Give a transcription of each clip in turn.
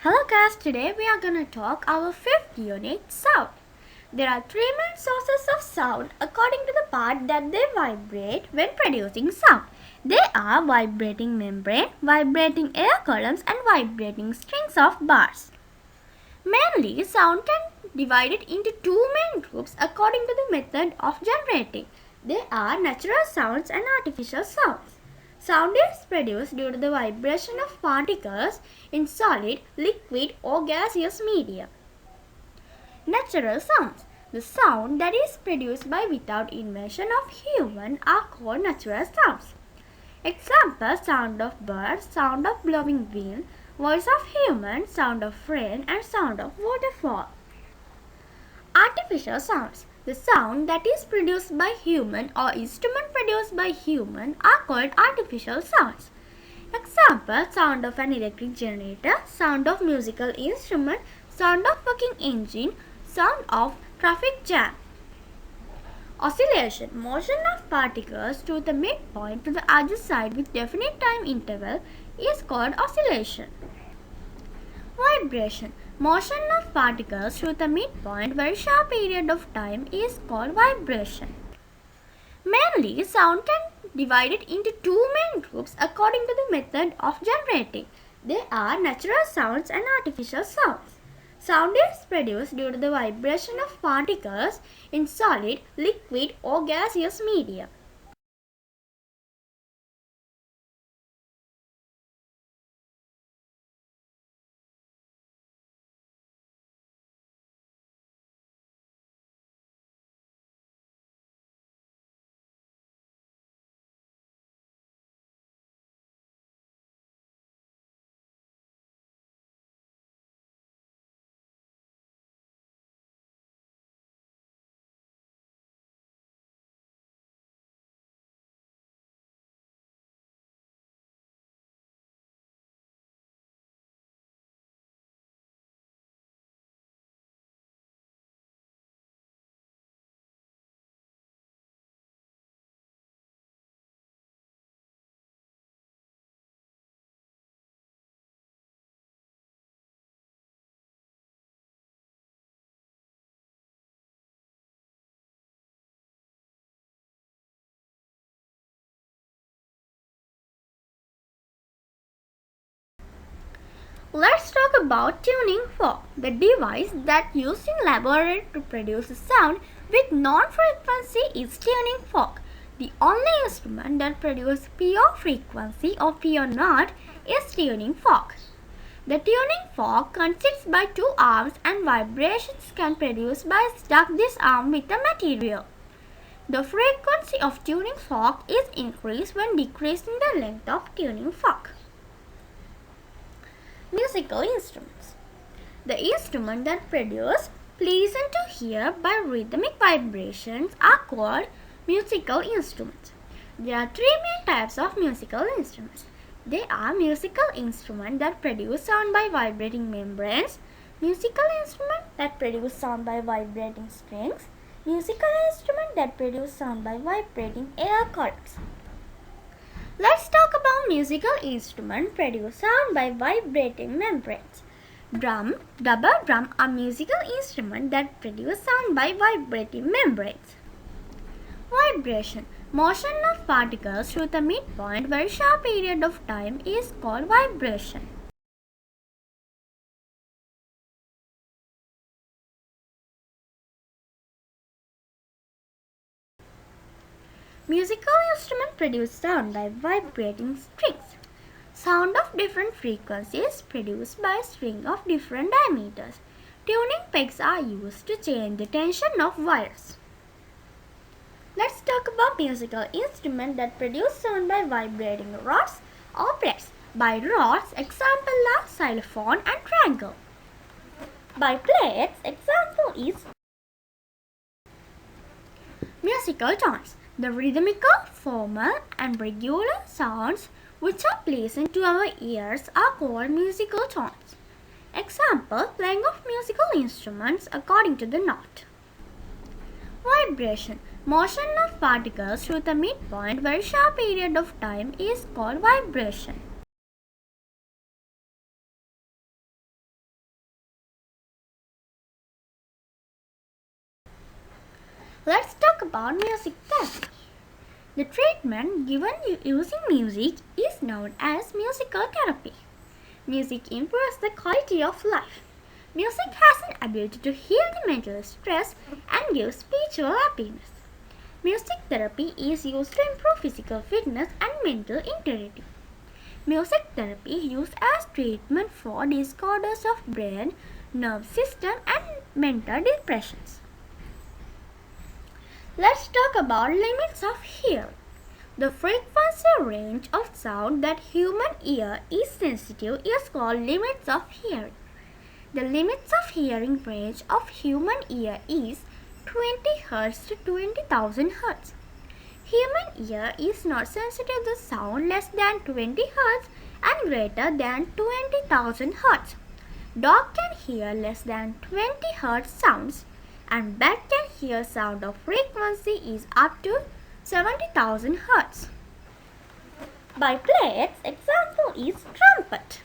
Hello guys, today we are gonna talk our fifth unit, sound. There are three main sources of sound according to the part that they vibrate when producing sound. They are vibrating membrane, vibrating air columns and vibrating strings of bars. Mainly, sound can be divided into two main groups according to the method of generating. They are natural sounds and artificial sounds. Sound is produced due to the vibration of particles in solid, liquid or gaseous media. Natural sounds. The sound that is produced by without invention of human are called natural sounds. Example: sound of bird, sound of blowing wind, voice of human, sound of rain and sound of waterfall. Artificial sounds. The sound that is produced by human or instrument produced by human are called artificial sounds. Example: sound of an electric generator, sound of musical instrument, sound of working engine, sound of traffic jam. Oscillation. Motion of particles to the midpoint to the other side with definite time interval is called oscillation. Vibration. Motion of particles to the midpoint very short period of time is called vibration. Mainly, sound can be divided into two main groups according to the method of generating. They are natural sounds and artificial sounds. Sound is produced due to the vibration of particles in solid, liquid or gaseous media. Let's talk about tuning fork, the device that used in laboratory to produce a sound with non-frequency is tuning fork. The only instrument that produces pure frequency or pure note is tuning fork. The tuning fork consists by two arms and vibrations can be produced by stuck this arm with the material. The frequency of tuning fork is increased when decreasing the length of tuning fork. Musical instruments. The instruments that produce pleasant to hear by rhythmic vibrations are called musical instruments. There are three main types of musical instruments. They are musical instruments that produce sound by vibrating membranes, musical instruments that produce sound by vibrating strings, musical instruments that produce sound by vibrating air columns. Let's talk about musical instruments produce sound by vibrating membranes. Drum, double drum are musical instruments that produce sound by vibrating membranes. Vibration. Motion of particles to the midpoint very short period of time is called vibration. Musical instruments produce sound by vibrating strings. Sound of different frequencies produced by a string of different diameters. Tuning pegs are used to change the tension of wires. Let's talk about musical instruments that produce sound by vibrating rods or plates. By rods, example are xylophone and triangle. By plates, example is musical tones. The rhythmical, formal and regular sounds which are pleasant to our ears are called musical tones. Example: playing of musical instruments according to the note. Vibration. Motion of particles to the midpoint very short period of time is called vibration. Let's talk about music therapy. The treatment given using music is known as musical therapy. Music improves the quality of life. Music has an ability to heal the mental stress and give spiritual happiness. Music therapy is used to improve physical fitness and mental integrity. Music therapy is used as treatment for disorders of brain, nerve system and mental depressions. Let's talk about limits of hearing. The frequency range of sound that human ear is sensitive is called limits of hearing. The limits of hearing range of human ear is 20 Hz to 20,000 Hz. Human ear is not sensitive to sound less than 20 Hz and greater than 20,000 Hz. Dog can hear less than 20 Hz sounds and bat can hear sound of frequency is up to 70,000 Hz. Biplates example is trumpet.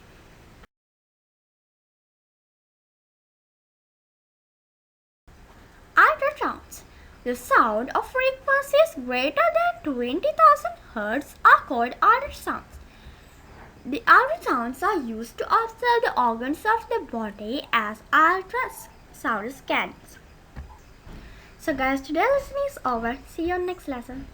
Ultrasounds. The sound of frequencies greater than 20,000 Hz are called ultrasounds. The ultrasounds are used to observe the organs of the body as ultrasound scans. So guys, today's lesson is over. See you on next lesson.